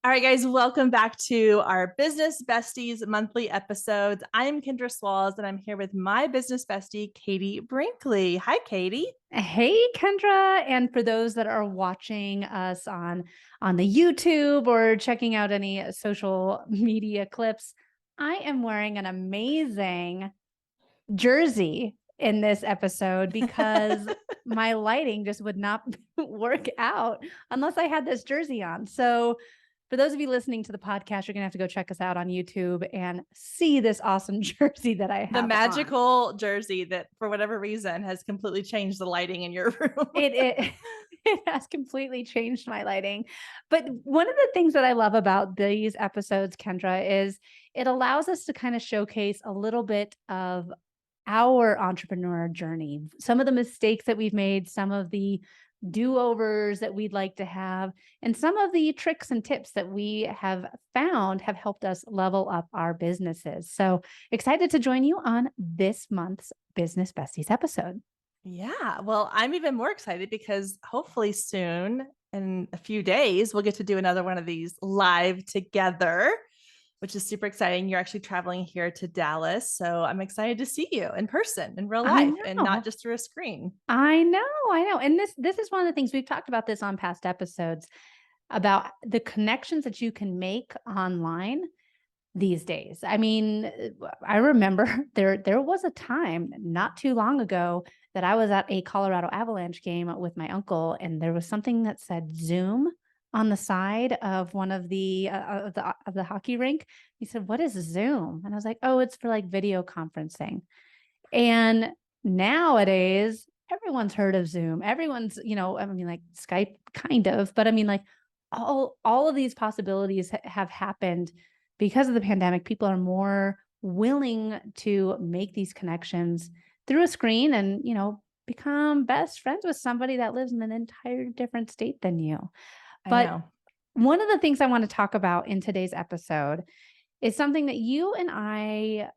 All right, guys, welcome back to our Business Besties monthly episodes. I'm Kendra Swalls, and I'm here with my business bestie, Katie Brinkley. Hi, Katie. Hey, Kendra. And for those that are watching us on the YouTube or checking out any social media clips, I am wearing an amazing jersey in this episode because my lighting just would not work out unless I had this jersey on. So for those of you listening to the podcast, you're going to have to go check us out on YouTube and see this awesome jersey that I The have on. magical jersey that, for whatever reason, has completely changed the lighting in your room. It it has completely changed my lighting. But one of the things that I love about these episodes, Kendra, is it allows us to kind of showcase a little bit of our entrepreneur journey, some of the mistakes that we've made, some of the do-overs that we'd like to have, and some of the tricks and tips that we have found have helped us level up our businesses. So excited to join you on this month's Business Besties episode. Yeah, well, I'm even more excited because hopefully soon, in a few days, we'll get to do another one of these live together, which is super exciting. You're actually traveling here to Dallas. So I'm excited to see you in person, in real I life, and not know. just through a screen. I know, I know. And this is one of the things we've talked about this on past episodes about the connections that you can make online these days. I mean, I remember there was a time not too long ago that I was at a Colorado Avalanche game with my uncle, and there was something that said Zoom on the side of one of the hockey rink. He said, "What is Zoom?" And I was like, "Oh, it's for like video conferencing." And nowadays, everyone's heard of Zoom. Everyone's, I mean, like Skype kind of, but I mean, like all of these possibilities have happened because of the pandemic. People are more willing to make these connections through a screen and, become best friends with somebody that lives in an entire different state than you. I But know. one of the things I want to talk about in today's episode is something that you and I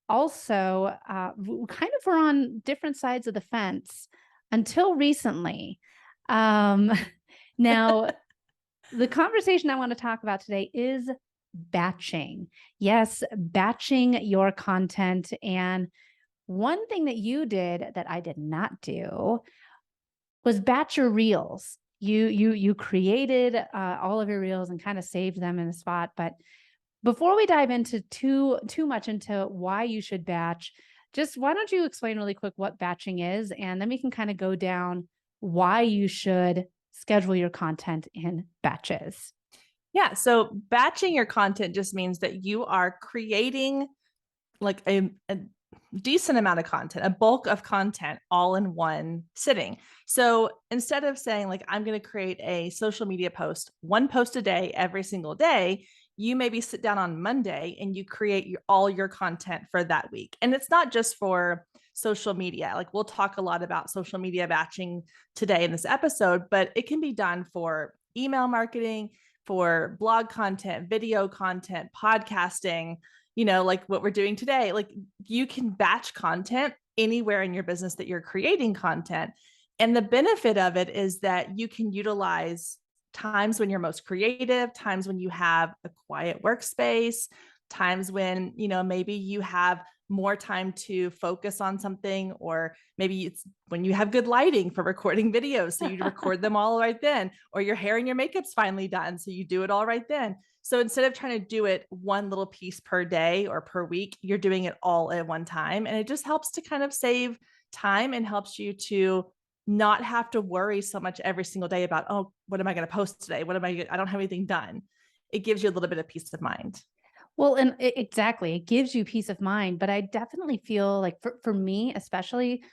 also kind of were on different sides of the fence until recently. Um, now, the conversation I want to talk about today is batching. Yes, batching your content. And one thing that you did that I did not do was batch your reels. You created all of your reels and kind of saved them in a spot. But before we dive into too much into why you should batch, just why don't you explain really quick what batching is, and then we can kind of go down why you should schedule your content in batches. Yeah. So batching your content just means that you are creating like a decent amount of content, a bulk of content all in one sitting. So instead of saying, like, I'm going to create a social media post, one post a day, every single day, you maybe sit down on Monday and you create all your content for that week. And it's not just for social media. Like, we'll talk a lot about social media batching today in this episode, but it can be done for email marketing, for blog content, video content, podcasting, like what we're doing today. Like, you can batch content anywhere in your business that you're creating content. And the benefit of it is that you can utilize times when you're most creative, times when you have a quiet workspace, times when, maybe you have more time to focus on something, or maybe it's when you have good lighting for recording videos. So you record them all right then, or your hair and your makeup's finally done. So you do it all right then. So instead of trying to do it one little piece per day or per week, you're doing it all at one time. And it just helps to kind of save time and helps you to not have to worry so much every single day about, oh, what am I going to post today? I don't have anything done. It gives you a little bit of peace of mind. Well, and exactly, it gives you peace of mind. But I definitely feel like for me, especially,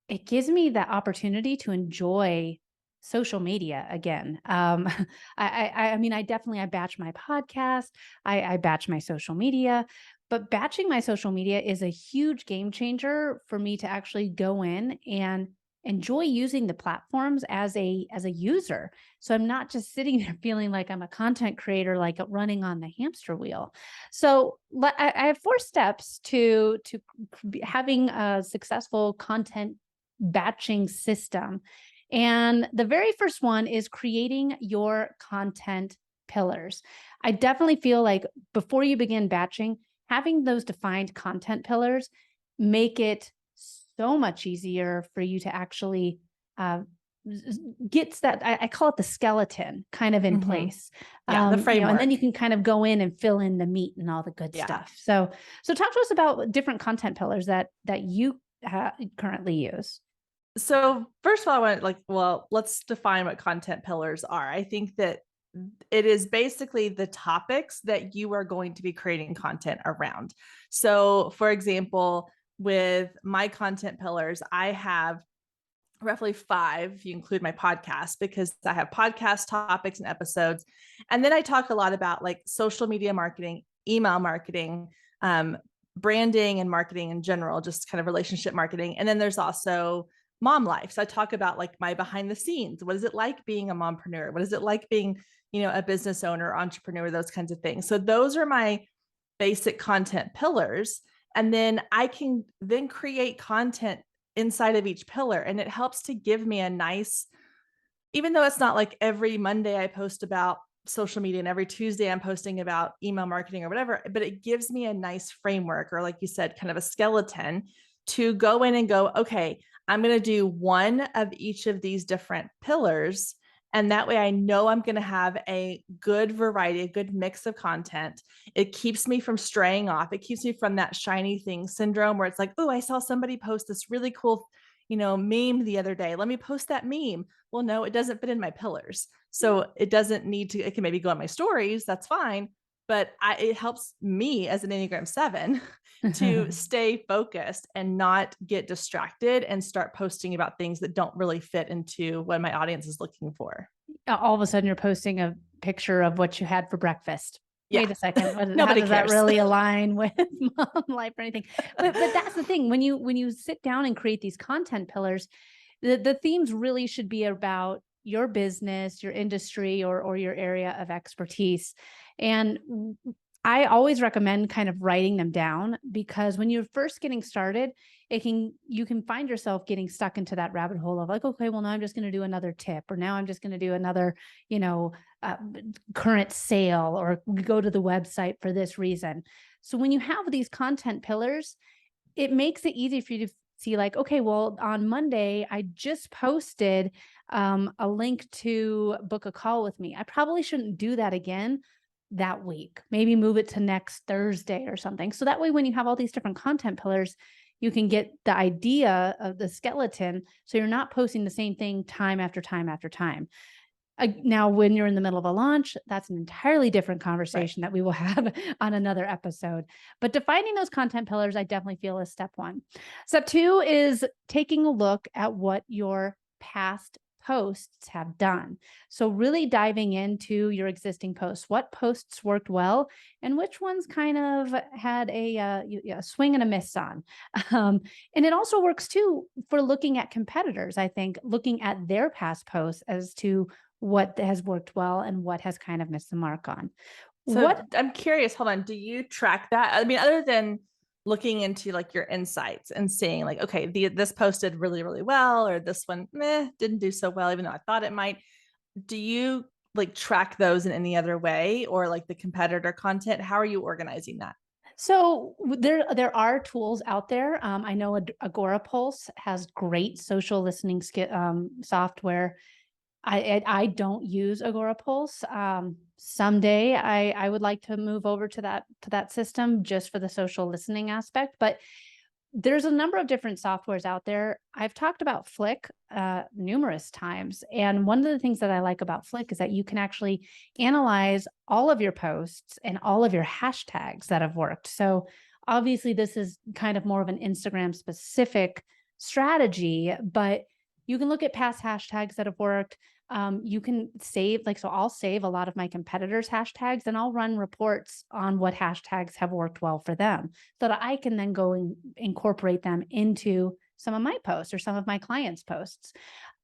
it gives me that opportunity to enjoy social media again. I mean, I batch my podcast, I batch my social media, but batching my social media is a huge game changer for me to actually go in and enjoy using the platforms as a user. So I'm not just sitting there feeling like I'm a content creator, like running on the hamster wheel. So I have 4 steps to having a successful content batching system. And the very first one is creating your content pillars. I definitely feel like before you begin batching, having those defined content pillars make it so much easier for you to actually uh, gets that I call it the skeleton kind of in Mm-hmm. place. Yeah, the And then framework. you can kind of go in and fill in the meat and all the good Yeah. stuff. So talk to us about different content pillars that you currently use. So first of all, I want to well, let's define what content pillars are. I think that it is basically the topics that you are going to be creating content around. So for example, with my content pillars, I have roughly 5, if you include my podcast, because I have podcast topics and episodes. And then I talk a lot about like social media marketing, email marketing, um, branding and marketing in general, just kind of relationship marketing. And then there's also mom life. So I talk about like my behind the scenes. What is it like being a mompreneur? What is it like being, a business owner, entrepreneur, those kinds of things. So those are my basic content pillars. And then I can then create content inside of each pillar. And it helps to give me a nice, even though it's not like every Monday I post about social media and every Tuesday I'm posting about email marketing or whatever, but it gives me a nice framework, or like you said, kind of a skeleton to go in and go, okay, I'm going to do one of each of these different pillars. And that way I know I'm going to have a good variety, a good mix of content. It keeps me from straying off. It keeps me from that shiny thing syndrome where it's like, oh, I saw somebody post this really cool, meme the other day. Let me post that meme. Well, no, it doesn't fit in my pillars. So it doesn't need to, it can maybe go on my stories. That's fine. But it helps me as an Enneagram 7 to stay focused and not get distracted and start posting about things that don't really fit into what my audience is looking for. All of a sudden you're posting a picture of what you had for breakfast. Yeah. Wait a second. How Nobody does that cares. really align with mom life or anything? But that's the thing. When you sit down and create these content pillars, the themes really should be about your business, your industry, or your area of expertise. And I always recommend kind of writing them down, because when you're first getting started, you can find yourself getting stuck into that rabbit hole of like, okay, well, now I'm just going to do another tip, or now I'm just going to do another, you know, uh, current sale, or go to the website for this reason. So when you have these content pillars, it makes it easy for you to see like, okay, well, on Monday, I just posted a link to book a call with me. I probably shouldn't do that again that week. Maybe move it to next Thursday or something. So that way, when you have all these different content pillars, you can get the idea of the skeleton. So you're not posting the same thing time after time after time. Now, when you're in the middle of a launch, that's an entirely different Right. conversation that we will have on another episode. But defining those content pillars, I definitely feel is step 1. Step 2 is taking a look at what your past posts have done. So really diving into your existing posts, what posts worked well and which ones kind of had a swing and a miss on. And it also works too for looking at competitors. I think looking at their past posts as to what has worked well and what has kind of missed the mark on. So What I'm curious, hold on. Do you track that? I mean, other than looking into like your insights and seeing like, okay, this posted really, really well, or this one didn't do so well, even though I thought it might. Do you like track those in any other way, or like the competitor content? How are you organizing that? So there are tools out there. I know Agora Pulse has great social listening software. I don't use Agora Pulse. Someday I would like to move over to that system just for the social listening aspect, but there's a number of different softwares out there. I've talked about Flick numerous times. And one of the things that I like about Flick is that you can actually analyze all of your posts and all of your hashtags that have worked. So obviously this is kind of more of an Instagram specific strategy, but you can look at past hashtags that have worked. You can save, so I'll save a lot of my competitors' hashtags and I'll run reports on what hashtags have worked well for them so that I can then go and incorporate them into some of my posts or some of my clients' posts.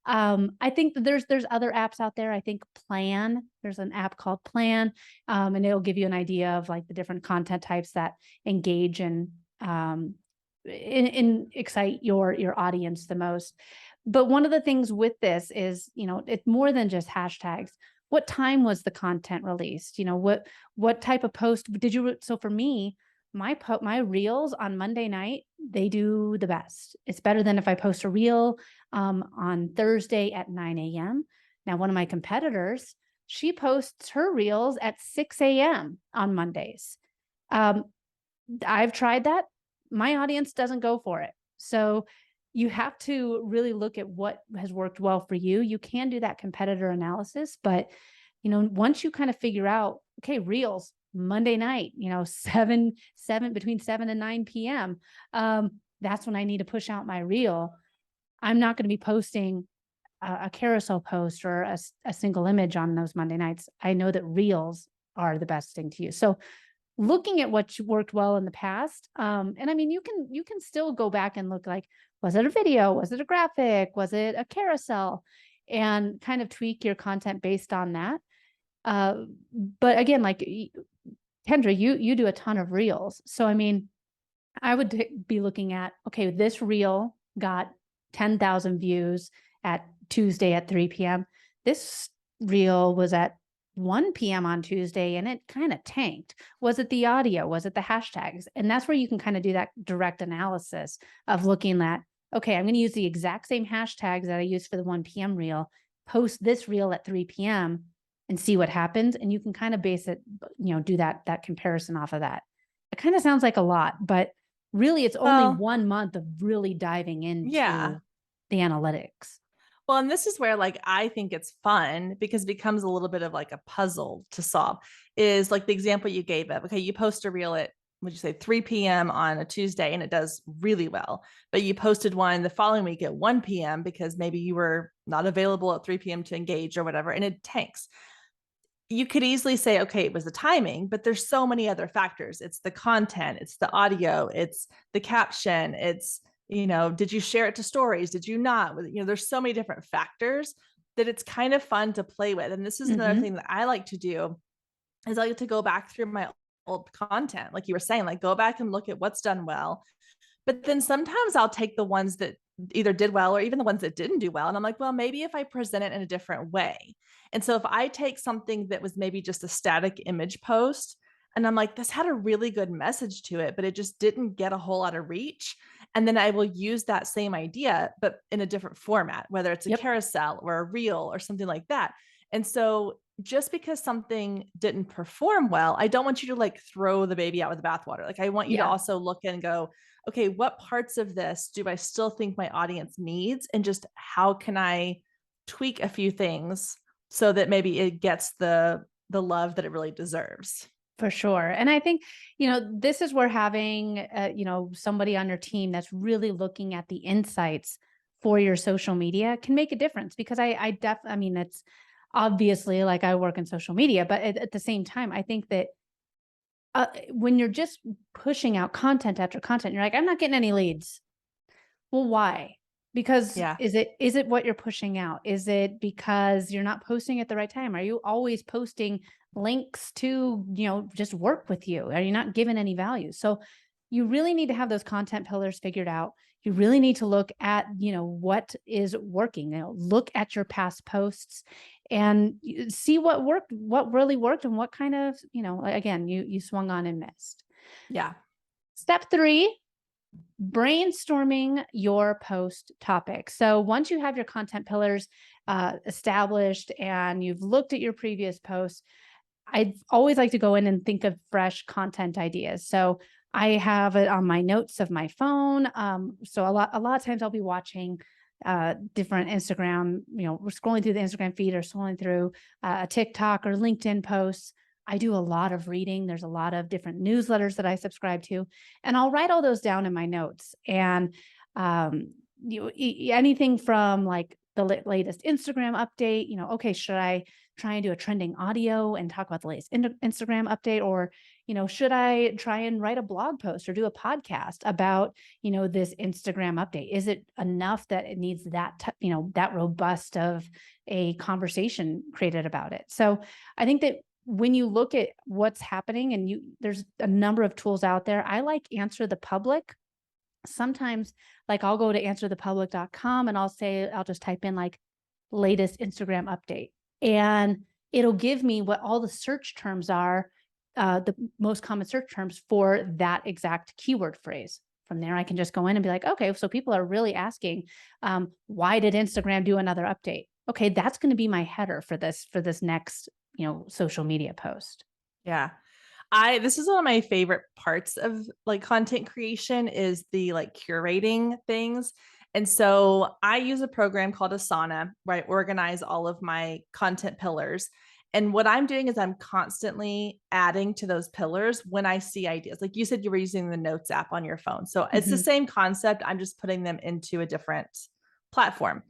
I think that there's other apps out there. I think there's an app called Plan, and it'll give you an idea of like the different content types that engage and excite your audience the most. But one of the things with this is, it's more than just hashtags. what time was the content released? What type of post did you, so for me, my reels on Monday night, they do the best. It's better than if I post a reel on Thursday at 9 a.m. Now, one of my competitors, she posts her reels at 6 a.m. on Mondays. I've tried that. My audience doesn't go for it. So you have to really look at what has worked well for you. You can do that competitor analysis, but once you kind of figure out, okay, reels Monday night, between 7 and 9 p.m. That's when I need to push out my reel. I'm not going to be posting a carousel post or a single image on those Monday nights. I know that reels are the best thing to use. So looking at what worked well in the past. And I mean, you can still go back and look like, was it a video? Was it a graphic? Was it a carousel? And kind of tweak your content based on that. But again, like Kendra, you do a ton of reels. So, I mean, I would be looking at, okay, this reel got 10,000 views at Tuesday at 3 p.m. This reel was at 1 p.m. on Tuesday and it kind of tanked. Was it the audio? Was it the hashtags? And that's where you can kind of do that direct analysis of looking at, okay, I'm going to use the exact same hashtags that I used for the 1 p.m. reel, post this reel at 3 p.m. and see what happens. And you can kind of base it, do that comparison off of that. It kind of sounds like a lot, but really it's only 1 month of really diving into the analytics. Well, and this is where like I think it's fun because it becomes a little bit of like a puzzle to solve. Is like the example you gave of, okay, you post a reel at, would you say 3 p.m. on a Tuesday and it does really well, but you posted one the following week at 1 p.m. because maybe you were not available at 3 p.m. to engage or whatever, and it tanks. You could easily say, okay, it was the timing, but there's so many other factors. It's the content, it's the audio, it's the caption, it's, did you share it to stories? Did you not? There's so many different factors that it's kind of fun to play with. And this is another thing that I like to do is I like to go back through my old content. Like you were saying, like go back and look at what's done well. But then sometimes I'll take the ones that either did well or even the ones that didn't do well. And I'm like, well, maybe if I present it in a different way. And so if I take something that was maybe just a static image post and I'm like, this had a really good message to it, but it just didn't get a whole lot of reach. And then I will use that same idea, but in a different format, whether it's a carousel or a reel or something like that. And so just because something didn't perform well, I don't want you to like throw the baby out with the bathwater. Like I want you to also look and go, okay, what parts of this do I still think my audience needs? And just how can I tweak a few things so that maybe it gets the love that it really deserves? For sure. And I think, this is where having, somebody on your team that's really looking at the insights for your social media can make a difference, because I mean, it's obviously like I work in social media, but at the same time, I think that when you're just pushing out content after content, you're like, I'm not getting any leads. Well, why? Because is it what you're pushing out? Is it because you're not posting at the right time? Are you always posting links to, just work with you? Are you not giving any value? So you really need to have those content pillars figured out. You really need to look at, what is working. Look at your past posts and see what worked, what really worked, and what kind of, again, you swung on and missed. Yeah. Step 3, brainstorming your post topic. So once you have your content pillars established and you've looked at your previous posts, I always like to go in and think of fresh content ideas. So I have it on my notes of my phone. So a lot of times I'll be watching different Instagram, scrolling through the Instagram feed or scrolling through a TikTok or LinkedIn posts. I do a lot of reading. There's a lot of different newsletters that I subscribe to, and I'll write all those down in my notes. And anything from like the latest Instagram update, okay, should I try and do a trending audio and talk about the latest Instagram update? Or, should I try and write a blog post or do a podcast about, this Instagram update? Is it enough that it needs that, that robust of a conversation created about it? So I think that when you look at what's happening and there's a number of tools out there. I like Answer the Public. Sometimes like I'll go to answerthepublic.com and I'll just type in like latest Instagram update. And it'll give me what all the search terms are, the most common search terms for that exact keyword phrase. From there, I can just go in and be like, okay, so people are really asking, why did Instagram do another update? Okay, that's going to be my header for this next, social media post. Yeah. This is one of my favorite parts of like content creation is the like curating things. And so I use a program called Asana where I organize all of my content pillars. And what I'm doing is I'm constantly adding to those pillars when I see ideas. Like you said, you were using the Notes app on your phone. So it's the Mhm. same concept. I'm just putting them into a different platform.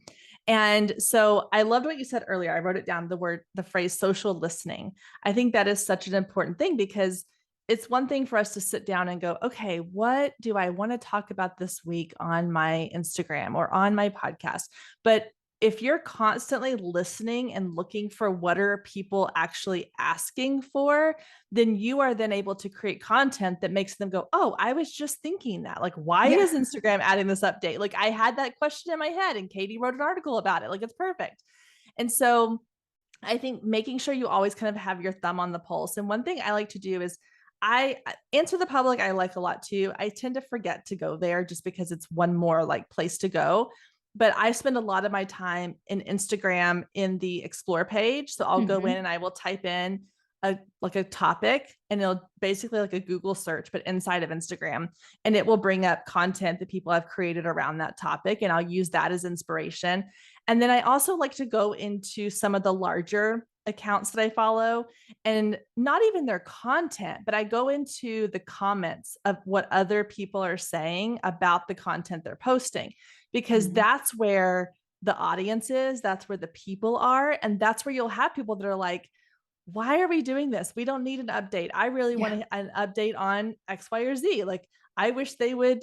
And so I loved what you said earlier. I wrote it down, the phrase social listening. I think that is such an important thing because it's one thing for us to sit down and go, okay, what do I want to talk about this week on my Instagram or on my podcast? But if you're constantly listening and looking for what are people actually asking for, then you are then able to create content that makes them go, oh, I was just thinking that. Like, why Yeah. is Instagram adding this update? Like, I had that question in my head and Katie wrote an article about it. Like, it's perfect. And so I think making sure you always kind of have your thumb on the pulse. And one thing I like to do is I answer the public. I like a lot too. I tend to forget to go there just because it's one more like place to go. But I spend a lot of my time in Instagram in the explore page. So I'll go in Mhm. and I will type in a topic and it'll basically like a Google search, but inside of Instagram. And it will bring up content that people have created around that topic. And I'll use that as inspiration. And then I also like to go into some of the larger accounts that I follow and not even their content, but I go into the comments of what other people are saying about the content they're posting, because Mhm. that's where the audience is, that's where the people are. And that's where you'll have people that are like, why are we doing this? We don't need an update. I really Yeah. want an update on X, Y, or Z. Like, I wish they would,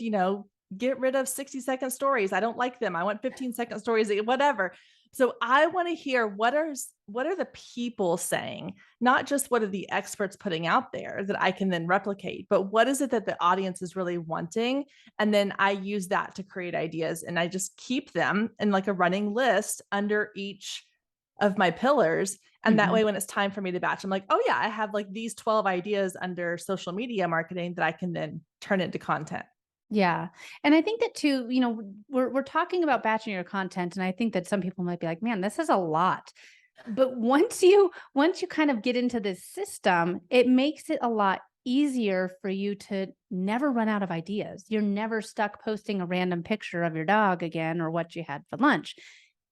get rid of 60-second stories. I don't like them. I want 15-second stories, whatever. So I want to hear what are the people saying, not just what are the experts putting out there that I can then replicate, but what is it that the audience is really wanting? And then I use that to create ideas and I just keep them in like a running list under each of my pillars. And that Mhm. way, when it's time for me to batch, I'm like, oh, yeah, I have like these 12 ideas under social media marketing that I can then turn into content. Yeah. And I think that too, we're talking about batching your content. And I think that some people might be like, man, this is a lot. But once you kind of get into this system, it makes it a lot easier for you to never run out of ideas. You're never stuck posting a random picture of your dog again or what you had for lunch.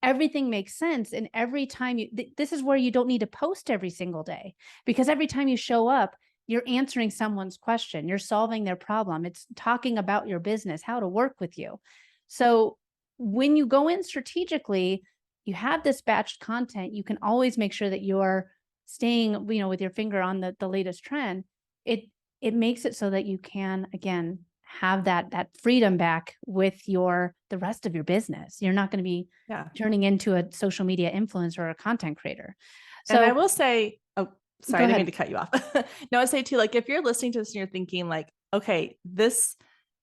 Everything makes sense. And every time this is where you don't need to post every single day, because every time you show up, you're answering someone's question, you're solving their problem. It's talking about your business, how to work with you. So when you go in strategically, you have this batched content, you can always make sure that you're staying, with your finger on the latest trend. It makes it so that you can again have that freedom back with the rest of your business. You're not going to be Yeah. turning into a social media influencer or a content creator. And I So will say, oh, sorry, go I didn't mean ahead. to cut you off. No, I say too, like if you're listening to this and you're thinking, like, okay, this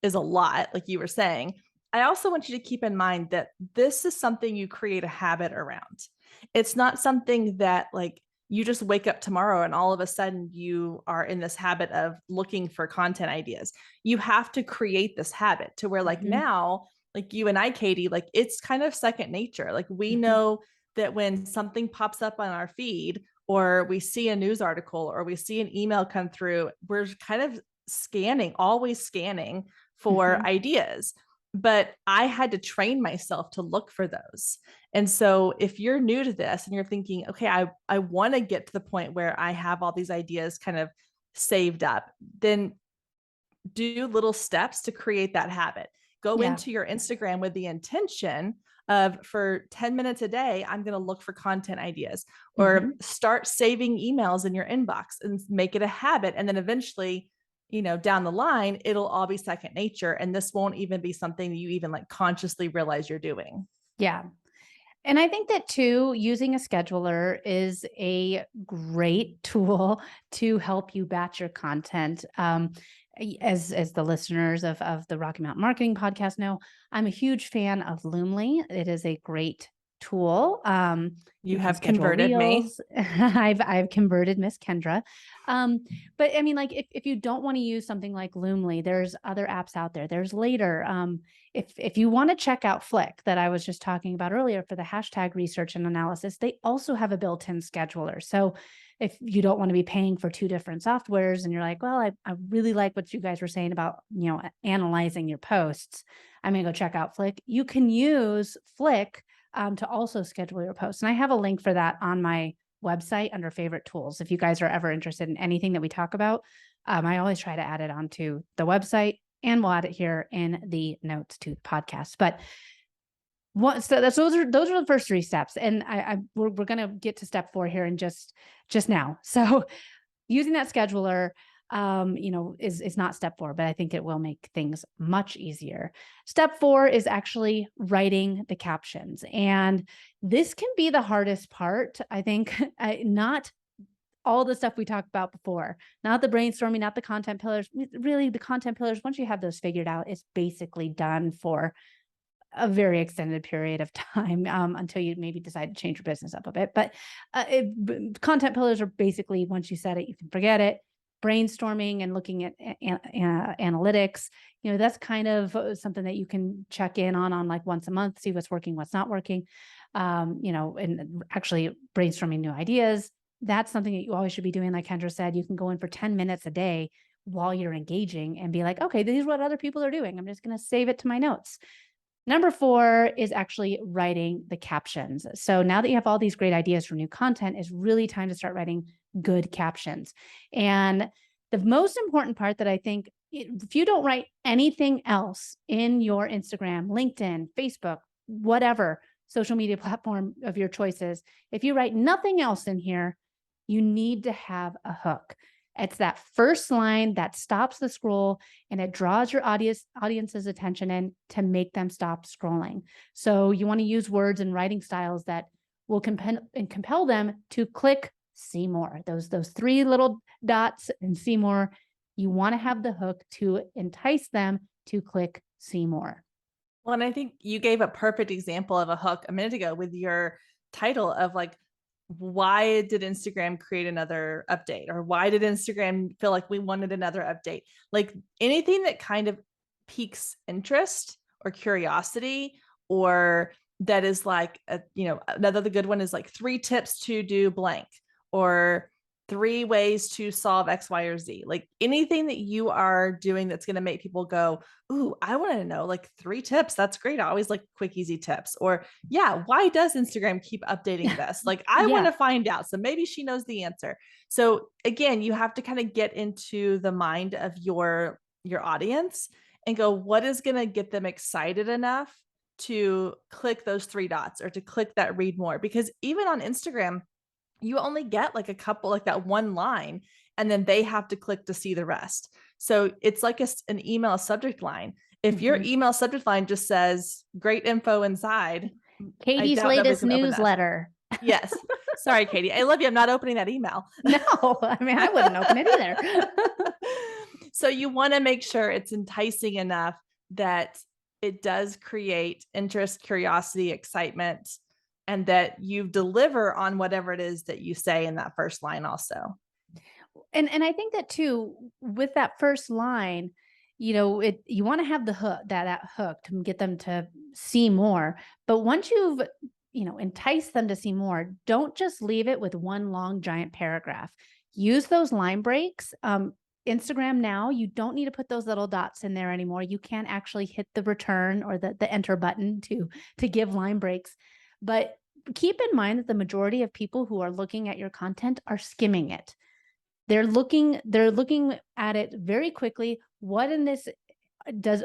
is a lot, like you were saying, I also want you to keep in mind that this is something you create a habit around. It's not something that like you just wake up tomorrow and all of a sudden you are in this habit of looking for content ideas. You have to create this habit to where like Mhm, now, like you and I, Katie, like it's kind of second nature. Like we mhm, know that when something pops up on our feed or we see a news article or we see an email come through, we're kind of always scanning for mhm. ideas. But I had to train myself to look for those. And so if you're new to this and you're thinking, okay, I want to get to the point where I have all these ideas kind of saved up, then do little steps to create that habit. Go Yeah. into your Instagram with the intention of for 10 minutes a day, I'm going to look for content ideas or Mhm. start saving emails in your inbox and make it a habit. And then eventually, down the line, it'll all be second nature. And this won't even be something that you even like consciously realize you're doing. Yeah. And I think that too, using a scheduler is a great tool to help you batch your content. As the listeners of the Rocky Mountain Marketing Podcast know, I'm a huge fan of Loomly. It is a great tool. You You can have schedule converted me. reels. I've converted Miss Kendra. But I mean, like if you don't want to use something like Loomly, there's other apps out there. There's Later. If you want to check out Flick that I was just talking about earlier for the hashtag research and analysis, they also have a built-in scheduler. So if you don't want to be paying for two different softwares and you're like, well, I really like what you guys were saying about, analyzing your posts, I'm going to go check out Flick. You can use Flick to also schedule your posts. And I have a link for that on my website under favorite tools. If you guys are ever interested in anything that we talk about, I always try to add it onto the website, and we'll add it here in the notes to the podcast. But those are the first three steps, and we're going to get to step 4 here in just now. So using that scheduler, is not step 4, but I think it will make things much easier. Step 4 is actually writing the captions. And this can be the hardest part, I think. Not all the stuff we talked about before, not the brainstorming, not the content pillars. Really, the content pillars, once you have those figured out, it's basically done for a very extended period of time, until you maybe decide to change your business up a bit. But content pillars are basically, once you set it, you can forget it. Brainstorming and looking at analytics, that's kind of something that you can check in on like once a month, see what's working, what's not working. And actually brainstorming new ideas. That's something that you always should be doing. Like Kendra said, you can go in for 10 minutes a day while you're engaging and be like, okay, this is what other people are doing. I'm just going to save it to my notes. Number 4 is actually writing the captions. So now that you have all these great ideas for new content, it's really time to start writing good captions. And the most important part that I think, if you don't write anything else in your Instagram, LinkedIn, Facebook, whatever social media platform of your choices, if you write nothing else in here, you need to have a hook. It's that first line that stops the scroll and it draws your audience's attention in to make them stop scrolling. So you want to use words and writing styles that will compel them to click see more. Those 3 little dots and see more. You want to have the hook to entice them to click see more. Well, and I think you gave a perfect example of a hook a minute ago with your title of like, why did Instagram create another update? Or why did Instagram feel like we wanted another update? Like anything that kind of piques interest or curiosity, or that is like, another good one is like 3 tips to do blank, or 3 ways to solve X, Y, or Z. Like anything that you are doing that's going to make people go, ooh, I want to know like 3 tips. That's great. I always like quick, easy tips. Or yeah, why does Instagram keep updating this? Like I want to find out. So maybe she knows the answer. So again, you have to kind of get into the mind of your audience and go, what is going to get them excited enough to click those 3 dots or to click that read more? Because even on Instagram, you only get like a couple, like that one line, and then they have to click to see the rest. So it's like an email subject line. If your email subject line just says great info inside, Katie's latest newsletter. Yes. Sorry, Katie. I love you. I'm not opening that email. No, I mean, I wouldn't open it either. So you want to make sure it's enticing enough that it does create interest, curiosity, excitement, and that you deliver on whatever it is that you say in that first line also. And I think that too, with that first line, you want to have the hook, that hook to get them to see more. But once you've, enticed them to see more, don't just leave it with one long giant paragraph. Use those line breaks. Instagram now, you don't need to put those little dots in there anymore. You can actually hit the return or the enter button to give line breaks. But keep in mind that the majority of people who are looking at your content are skimming it. They're looking at it very quickly. What in this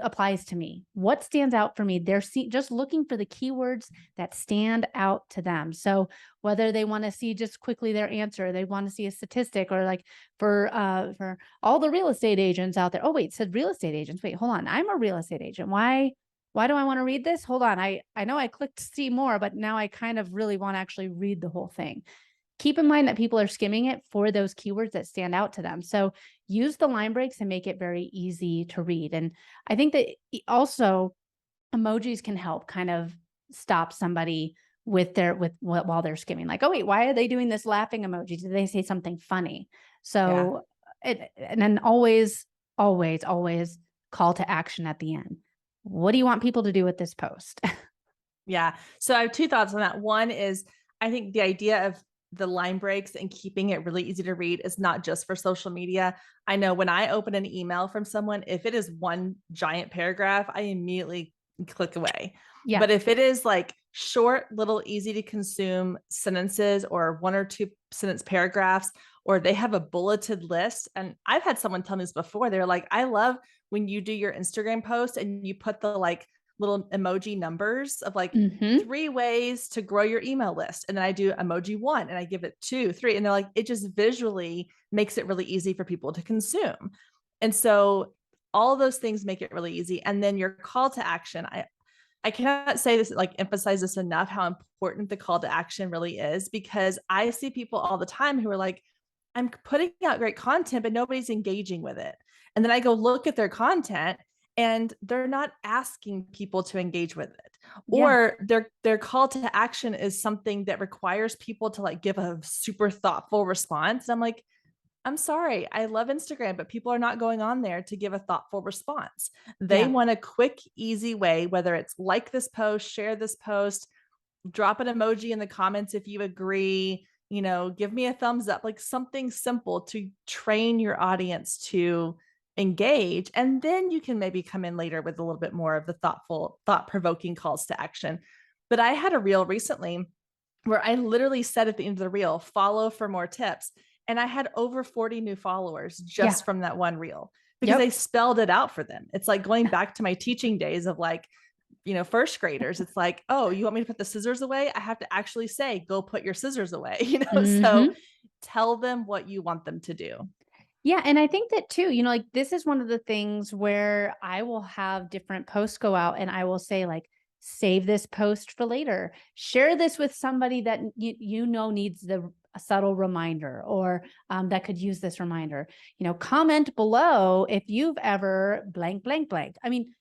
applies to me? What stands out for me? They're just looking for the keywords that stand out to them. So whether they want to see just quickly their answer, they want to see a statistic, or like for all the real estate agents out there. Oh, wait, it said real estate agents. Wait, hold on. I'm a real estate agent. Why do I want to read this? Hold on. I know I clicked see more, but now I kind of really want to actually read the whole thing. Keep in mind that people are skimming it for those keywords that stand out to them. So use the line breaks and make it very easy to read. And I think that also emojis can help kind of stop somebody while they're skimming. Like, oh wait, why are they doing this laughing emoji? Did they say something funny? Yeah. So and then always call to action at the end. What do you want people to do with this post? Yeah. So I have two thoughts on that. One is I think the idea of the line breaks and keeping it really easy to read is not just for social media. I know when I open an email from someone, if it is one giant paragraph, I immediately click away. Yeah. But if it is like short, little, easy to consume sentences or one or two sentence paragraphs, or they have a bulleted list. And I've had someone tell me this before. They're like, I love when you do your Instagram post and you put the like little emoji numbers of like Mm-hmm. 3 ways to grow your email list. And then I do emoji 1 and I give it 2, 3. And they're like, it just visually makes it really easy for people to consume. And so all those things make it really easy. And then your call to action, I cannot say this, like emphasize this enough, how important the call to action really is, because I see people all the time who are like, I'm putting out great content, but nobody's engaging with it. And then I go look at their content and they're not asking people to engage with it, Yeah. or their call to action is something that requires people to like give a super thoughtful response. And I'm like, I'm sorry, I love Instagram, but people are not going on there to give a thoughtful response. They Yeah. want a quick, easy way, whether it's like this post, share this post, drop an emoji in the comments if you agree, give me a thumbs up, like something simple to train your audience to engage. And then you can maybe come in later with a little bit more of the thoughtful, thought-provoking calls to action. But I had a reel recently where I literally said at the end of the reel, follow for more tips. And I had over 40 new followers Yeah. just from that one reel because I Yep. spelled it out for them. It's like going back to my teaching days of like, first graders. It's like, oh, you want me to put the scissors away? I have to actually say, go put your scissors away, so Mm-hmm. tell them what you want them to do. Yeah. And I think that too, like this is one of the things where I will have different posts go out and I will say, like, save this post for later. Share this with somebody that needs a subtle reminder, or that could use this reminder. Comment below if you've ever blank, blank, blank. I mean,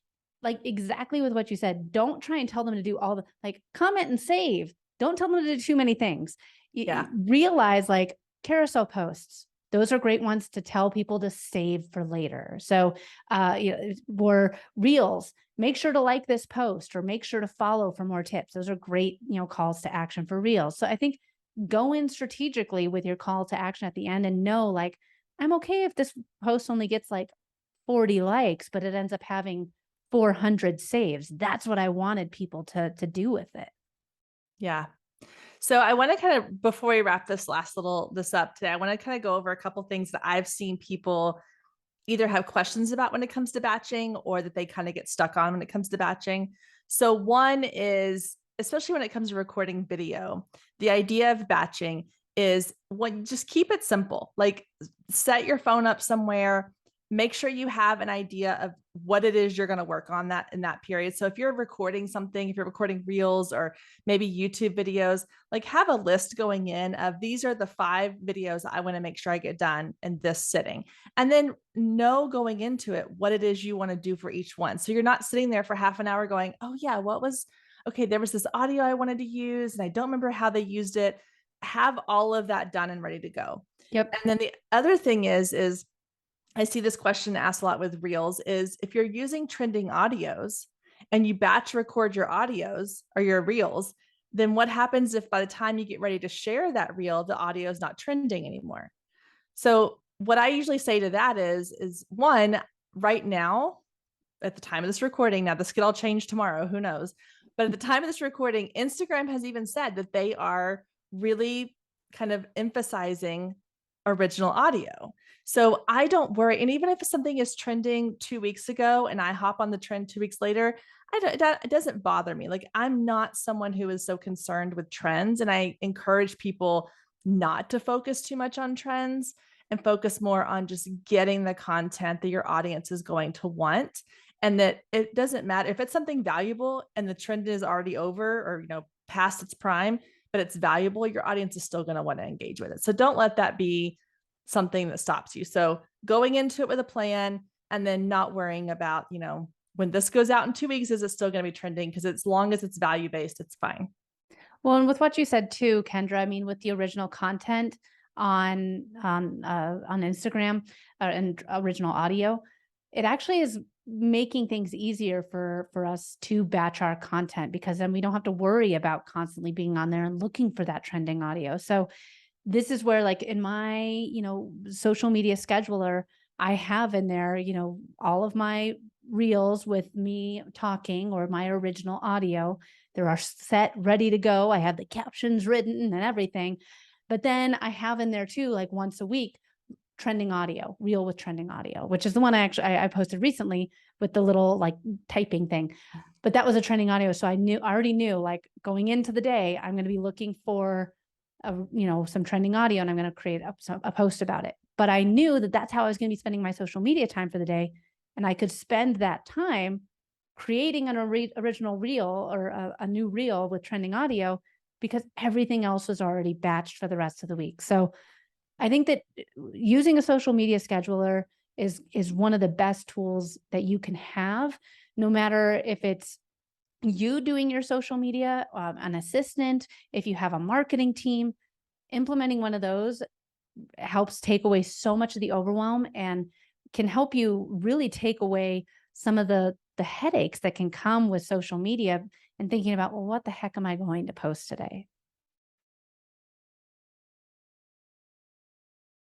like exactly with what you said. Don't try and tell them to do all the like comment and save. Don't tell them to do too many things. Yeah. Realize like carousel posts, those are great ones to tell people to save for later. So, or reels, make sure to like this post or make sure to follow for more tips. Those are great, calls to action for reels. So I think go in strategically with your call to action at the end and know, like, I'm okay if this post only gets like 40 likes, but it ends up having 400 saves. That's what I wanted people to do with it. Yeah. So I want to kind of, before we wrap this up today, I want to kind of go over a couple things that I've seen people either have questions about when it comes to batching, or that they kind of get stuck on when it comes to batching. So one is, especially when it comes to recording video, the idea of batching is just keep it simple. Like set your phone up somewhere, make sure you have an idea of what it is you're going to work on that in that period. So if you're recording something, if you're recording reels or maybe YouTube videos, like have a list going in of these are the 5 videos I want to make sure I get done in this sitting. And then know going into it what it is you want to do for each one. So you're not sitting there for half an hour going, oh yeah, okay, there was this audio I wanted to use and I don't remember how they used it. Have all of that done and ready to go. Yep. And then the other thing is I see this question asked a lot with reels is if you're using trending audios and you batch record your audios or your reels, then what happens if by the time you get ready to share that reel, the audio is not trending anymore? So what I usually say to that is one, right now, at the time of this recording, now this could all change tomorrow, who knows? But at the time of this recording, Instagram has even said that they are really kind of emphasizing original audio. So I don't worry. And even if something is trending 2 weeks ago and I hop on the trend 2 weeks later, it doesn't bother me. Like I'm not someone who is so concerned with trends. And I encourage people not to focus too much on trends and focus more on just getting the content that your audience is going to want. And that it doesn't matter if it's something valuable and the trend is already over or, past its prime, but it's valuable, your audience is still going to want to engage with it. So don't let that be something that stops you. So going into it with a plan and then not worrying about, when this goes out in 2 weeks, is it still going to be trending? Because as long as it's value-based, it's fine. Well, and with what you said too, Kendra, I mean, with the original content on Instagram and original audio, it actually is making things easier for us to batch our content because then we don't have to worry about constantly being on there and looking for that trending audio. So this is where, like, in my, social media scheduler, I have in there, all of my reels with me talking or my original audio. They are set, ready to go. I have the captions written and everything. But then I have in there too, like once a week, trending audio, reel with trending audio, which is the one I posted recently with the little like typing thing. But that was a trending audio. So I already knew, like, going into the day, I'm going to be looking for some trending audio and I'm going to create a post about it. But I knew that that's how I was going to be spending my social media time for the day. And I could spend that time creating an original reel or a new reel with trending audio because everything else was already batched for the rest of the week. So I think that using a social media scheduler is one of the best tools that you can have, no matter if it's you doing your social media, an assistant, if you have a marketing team. Implementing one of those helps take away so much of the overwhelm and can help you really take away some of the headaches that can come with social media and thinking about, well, what the heck am I going to post today?